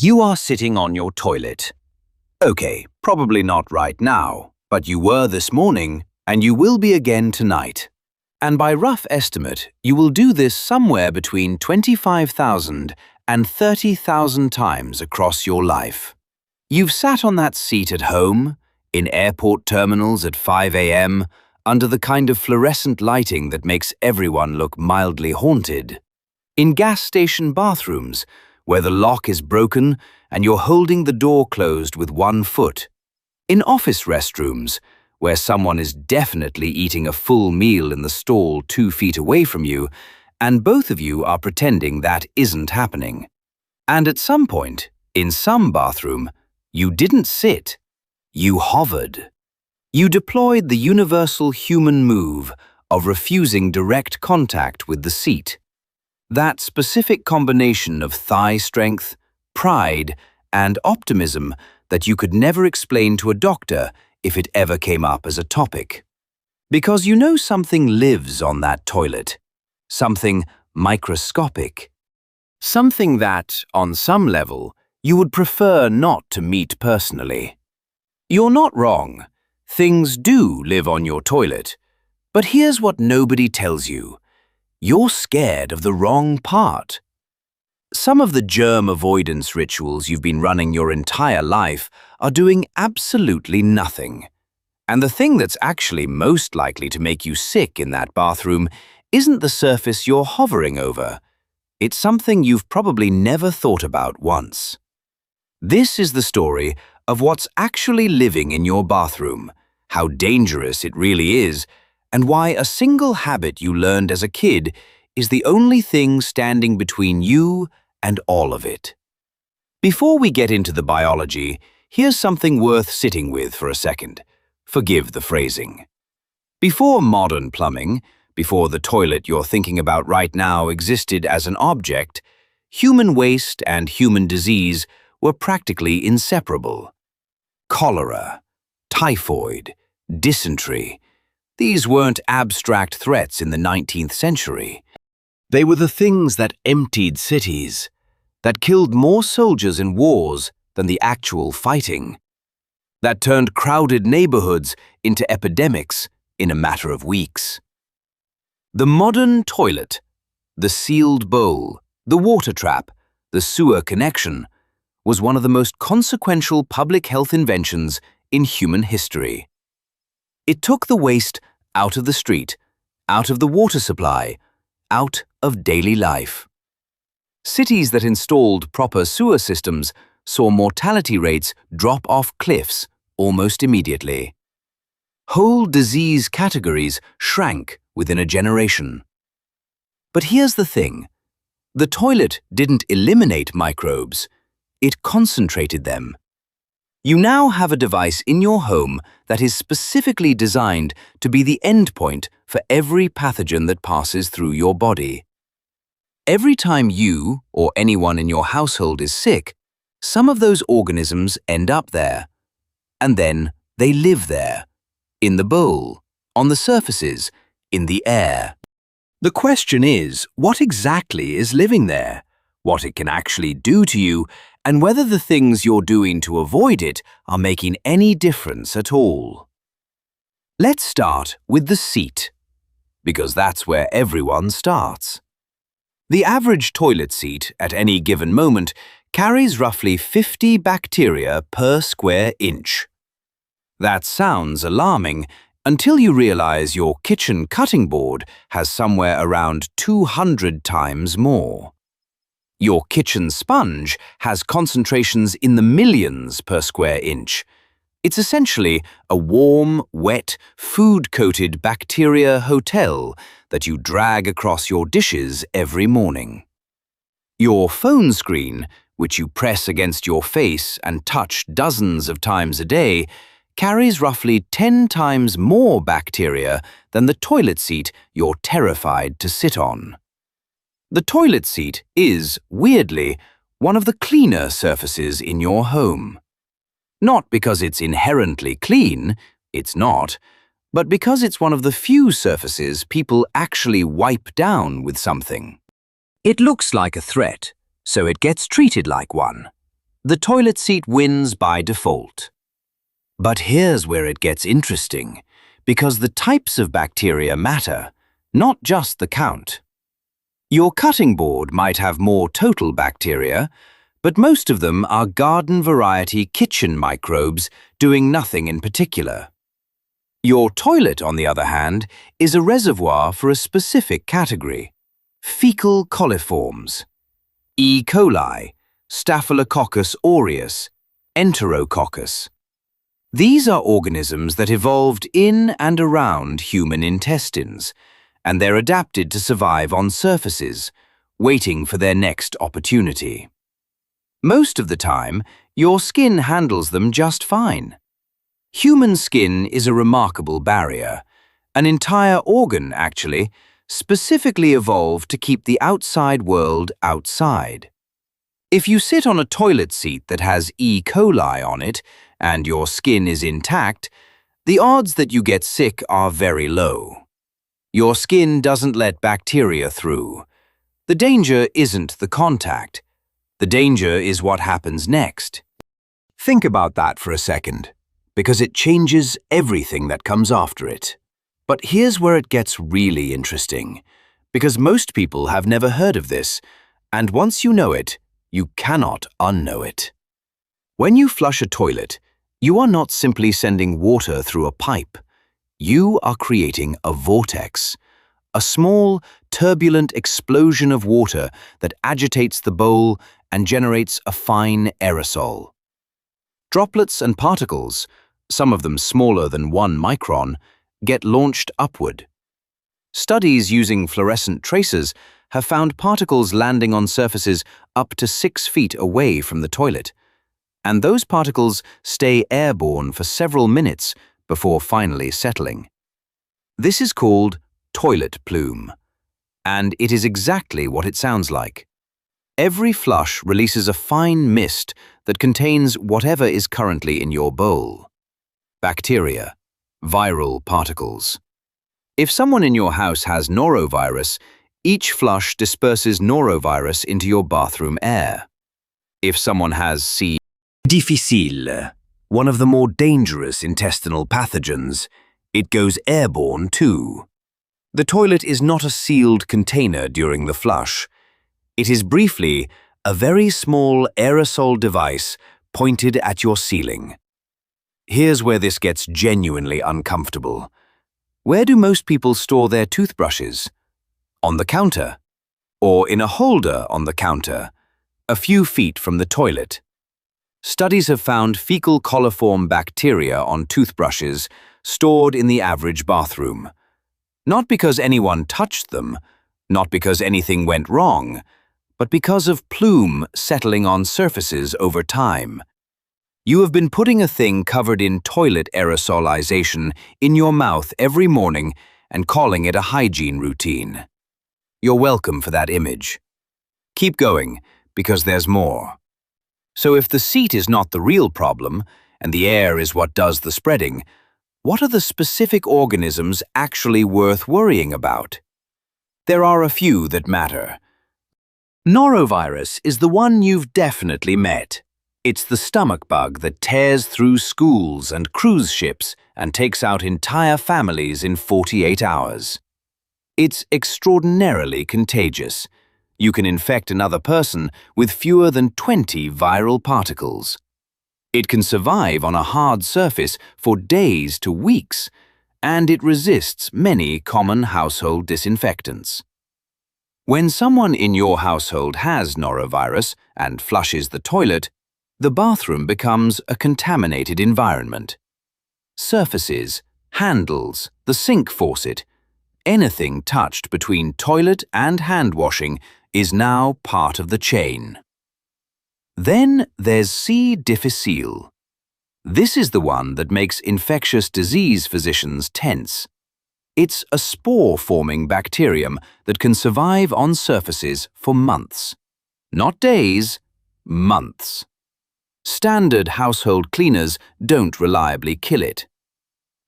You are sitting on your toilet. Okay, probably not right now, but you were this morning and you will be again tonight. And by rough estimate, you will do this somewhere between 25,000 and 30,000 times across your life. You've sat on that seat at home, in airport terminals at 5 a.m., under the kind of fluorescent lighting that makes everyone look mildly haunted. In gas station bathrooms, where the lock is broken and you're holding the door closed with one foot. In office restrooms, where someone is definitely eating a full meal in the stall 2 feet away from you, and both of you are pretending that isn't happening. And at some point, in some bathroom, you didn't sit, you hovered. You deployed the universal human move of refusing direct contact with the seat. That specific combination of thigh strength, pride, and optimism that you could never explain to a doctor if it ever came up as a topic. Because you know something lives on that toilet, something microscopic, something that, on some level, you would prefer not to meet personally. You're not wrong. Things do live on your toilet. But here's what nobody tells you. You're scared of the wrong part. Some of the germ avoidance rituals you've been running your entire life are doing absolutely nothing. And the thing that's actually most likely to make you sick in that bathroom isn't the surface you're hovering over. It's something you've probably never thought about once. This is the story of what's actually living in your bathroom, how dangerous it really is, and why a single habit you learned as a kid is the only thing standing between you and all of it. Before we get into the biology, here's something worth sitting with for a second. Forgive the phrasing. Before modern plumbing, before the toilet you're thinking about right now existed as an object, human waste and human disease were practically inseparable. Cholera, typhoid, dysentery. These weren't abstract threats in the 19th century. They were the things that emptied cities, that killed more soldiers in wars than the actual fighting, that turned crowded neighborhoods into epidemics in a matter of weeks. The modern toilet, the sealed bowl, the water trap, the sewer connection, was one of the most consequential public health inventions in human history. It took the waste out of the street, out of the water supply, out of daily life. Cities that installed proper sewer systems saw mortality rates drop off cliffs almost immediately. Whole disease categories shrank within a generation. But here's the thing. The toilet didn't eliminate microbes, it concentrated them. You now have a device in your home that is specifically designed to be the endpoint for every pathogen that passes through your body. Every time you or anyone in your household is sick, some of those organisms end up there. And then they live there, in the bowl, on the surfaces, in the air. The question is, what exactly is living there? What it can actually do to you, and whether the things you're doing to avoid it are making any difference at all. Let's start with the seat, because that's where everyone starts. The average toilet seat at any given moment carries roughly 50 bacteria per square inch. That sounds alarming until you realize your kitchen cutting board has somewhere around 200 times more. Your kitchen sponge has concentrations in the millions per square inch. It's essentially a warm, wet, food-coated bacteria hotel that you drag across your dishes every morning. Your phone screen, which you press against your face and touch dozens of times a day, carries roughly 10 times more bacteria than the toilet seat you're terrified to sit on. The toilet seat is, weirdly, one of the cleaner surfaces in your home. Not because it's inherently clean, it's not, but because it's one of the few surfaces people actually wipe down with something. It looks like a threat, so it gets treated like one. The toilet seat wins by default. But here's where it gets interesting, because the types of bacteria matter, not just the count. Your cutting board might have more total bacteria, but most of them are garden variety kitchen microbes doing nothing in particular. Your toilet, on the other hand, is a reservoir for a specific category: fecal coliforms, E. coli, Staphylococcus aureus, Enterococcus. These are organisms that evolved in and around human intestines, and they're adapted to survive on surfaces, waiting for their next opportunity. Most of the time, your skin handles them just fine. Human skin is a remarkable barrier, an entire organ, actually, specifically evolved to keep the outside world outside. If you sit on a toilet seat that has E. coli on it and your skin is intact, the odds that you get sick are very low. Your skin doesn't let bacteria through. The danger isn't the contact. The danger is what happens next. Think about that for a second, because it changes everything that comes after it. But here's where it gets really interesting, because most people have never heard of this, and once you know it, you cannot unknow it. When you flush a toilet, you are not simply sending water through a pipe. You are creating a vortex, a small, turbulent explosion of water that agitates the bowl and generates a fine aerosol. Droplets and particles, some of them smaller than 1 micron, get launched upward. Studies using fluorescent tracers have found particles landing on surfaces up to 6 feet away from the toilet, and those particles stay airborne for several minutes before finally settling. This is called toilet plume, and it is exactly what it sounds like. Every flush releases a fine mist that contains whatever is currently in your bowl. Bacteria, viral particles. If someone in your house has norovirus, each flush disperses norovirus into your bathroom air. If someone has C. difficile, one of the more dangerous intestinal pathogens, it goes airborne too. The toilet is not a sealed container during the flush. It is briefly a very small aerosol device pointed at your ceiling. Here's where this gets genuinely uncomfortable. Where do most people store their toothbrushes? On the counter, or in a holder on the counter, a few feet from the toilet. Studies have found fecal coliform bacteria on toothbrushes stored in the average bathroom. Not because anyone touched them, not because anything went wrong, but because of plume settling on surfaces over time. You have been putting a thing covered in toilet aerosolization in your mouth every morning and calling it a hygiene routine. You're welcome for that image. Keep going, because there's more. So if the seat is not the real problem, and the air is what does the spreading, what are the specific organisms actually worth worrying about? There are a few that matter. Norovirus is the one you've definitely met. It's the stomach bug that tears through schools and cruise ships and takes out entire families in 48 hours. It's extraordinarily contagious. You can infect another person with fewer than 20 viral particles. It can survive on a hard surface for days to weeks, and it resists many common household disinfectants. When someone in your household has norovirus and flushes the toilet, the bathroom becomes a contaminated environment. Surfaces, handles, the sink faucet, anything touched between toilet and hand washing is now part of the chain. Then there's C. difficile. This is the one that makes infectious disease physicians tense. It's a spore-forming bacterium that can survive on surfaces for months. Not days, months. Standard household cleaners don't reliably kill it.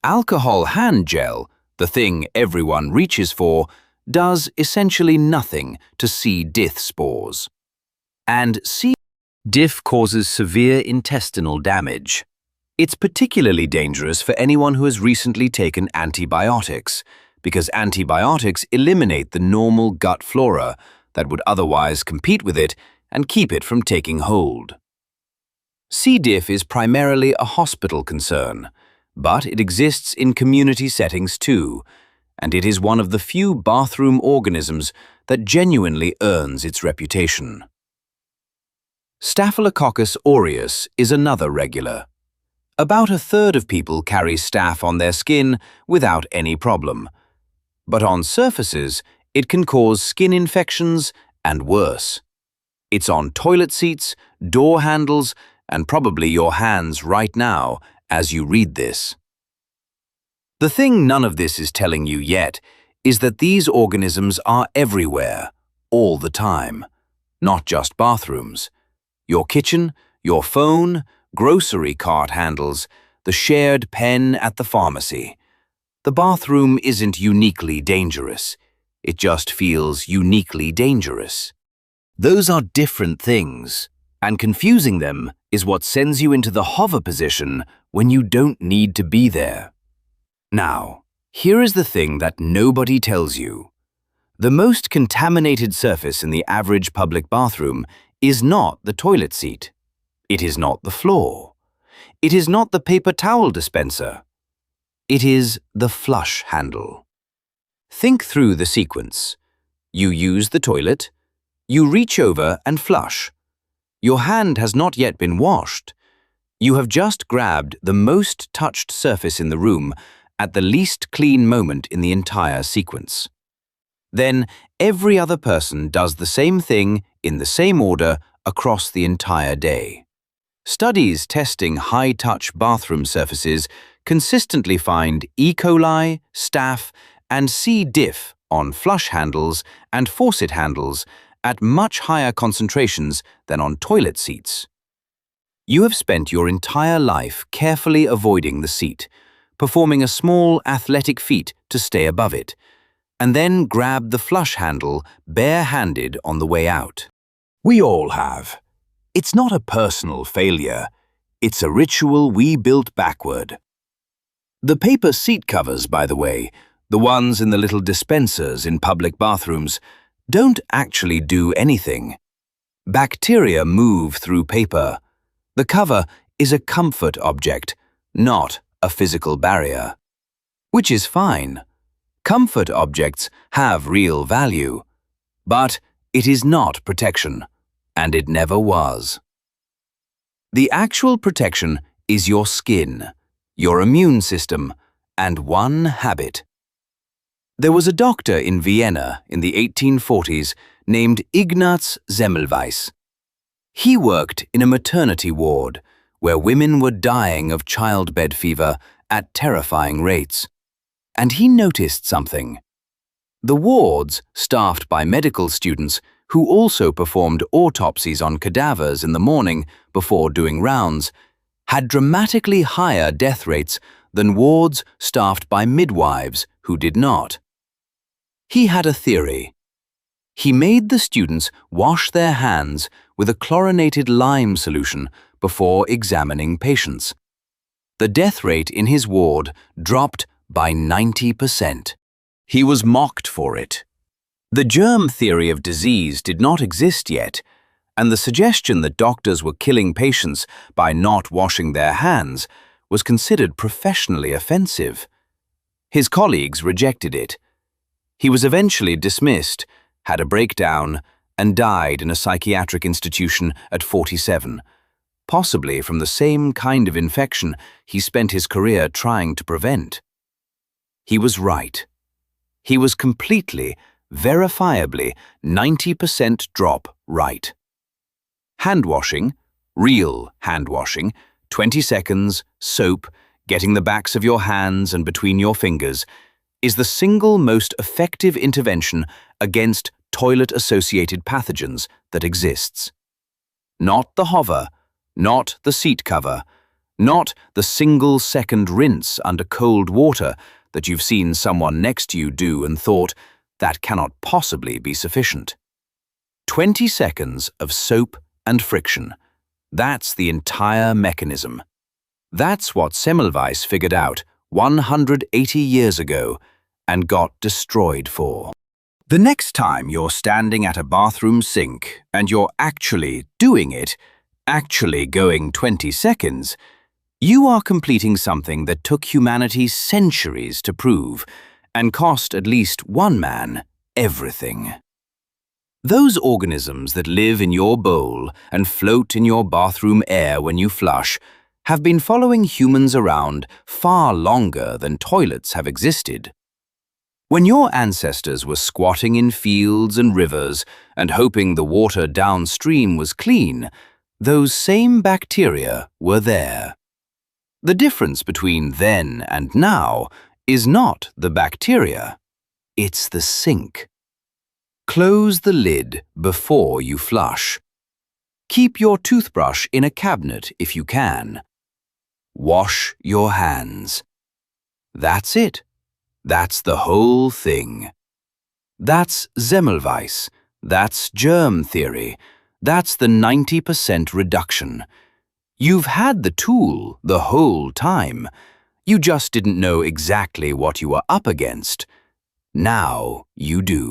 Alcohol hand gel, the thing everyone reaches for, does essentially nothing to C. diff spores. And C. Diff causes severe intestinal damage. It's particularly dangerous for anyone who has recently taken antibiotics, because antibiotics eliminate the normal gut flora that would otherwise compete with it and keep it from taking hold. C. diff is primarily a hospital concern, but it exists in community settings too, and it is one of the few bathroom organisms that genuinely earns its reputation. Staphylococcus aureus is another regular. About a third of people carry staph on their skin without any problem, but on surfaces it can cause skin infections and worse. It's on toilet seats, door handles, and probably your hands right now as you read this. The thing none of this is telling you yet is that these organisms are everywhere, all the time, not just bathrooms. Your kitchen, your phone, grocery cart handles, the shared pen at the pharmacy. The bathroom isn't uniquely dangerous. It just feels uniquely dangerous. Those are different things, and confusing them is what sends you into the hover position when you don't need to be there. Now, here is the thing that nobody tells you. The most contaminated surface in the average public bathroom is not the toilet seat. It is not the floor. It is not the paper towel dispenser. It is the flush handle. Think through the sequence. You use the toilet. You reach over and flush. Your hand has not yet been washed. You have just grabbed the most touched surface in the room at the least clean moment in the entire sequence. Then every other person does the same thing in the same order across the entire day. Studies testing high-touch bathroom surfaces consistently find E. coli, staph, and C. diff on flush handles and faucet handles at much higher concentrations than on toilet seats. You have spent your entire life carefully avoiding the seat, performing a small athletic feat to stay above it, and then grab the flush handle bare-handed on the way out. We all have. It's not a personal failure. It's a ritual we built backward. The paper seat covers, by the way, the ones in the little dispensers in public bathrooms, don't actually do anything. Bacteria move through paper. The cover is a comfort object, not a physical barrier. Which is fine. Comfort objects have real value, but it is not protection, and it never was. The actual protection is your skin, your immune system, and one habit. There was a doctor in Vienna in the 1840s named Ignaz Semmelweis. He worked in a maternity ward where women were dying of childbed fever at terrifying rates. And he noticed something. The wards, staffed by medical students who also performed autopsies on cadavers in the morning before doing rounds, had dramatically higher death rates than wards staffed by midwives who did not. He had a theory. He made the students wash their hands with a chlorinated lime solution before examining patients. The death rate in his ward dropped by 90%. He was mocked for it. The germ theory of disease did not exist yet, and the suggestion that doctors were killing patients by not washing their hands was considered professionally offensive. His colleagues rejected it. He was eventually dismissed, had a breakdown, and died in a psychiatric institution at 47, possibly from the same kind of infection he spent his career trying to prevent. He was right. He was completely, verifiably 90% drop right. Hand washing, real hand washing, 20 seconds, soap, getting the backs of your hands and between your fingers, is the single most effective intervention against toilet-associated pathogens that exists. Not the hover, not the seat cover, not the single-second rinse under cold water that you've seen someone next to you do and thought, that cannot possibly be sufficient. 20 seconds of soap and friction, That's the entire mechanism. That's what Semmelweis figured out 180 years ago and got destroyed for. The next time you're standing at a bathroom sink and you're actually doing it, actually going 20 seconds, you are completing something that took humanity centuries to prove and cost at least one man everything. Those organisms that live in your bowl and float in your bathroom air when you flush have been following humans around far longer than toilets have existed. When your ancestors were squatting in fields and rivers and hoping the water downstream was clean, those same bacteria were there. The difference between then and now is not the bacteria, it's the sink. Close the lid before you flush. Keep your toothbrush in a cabinet if you can. Wash your hands. That's it. That's the whole thing. That's Semmelweis. That's germ theory. That's the 90% reduction. You've had the tool the whole time. You just didn't know exactly what you were up against. Now you do.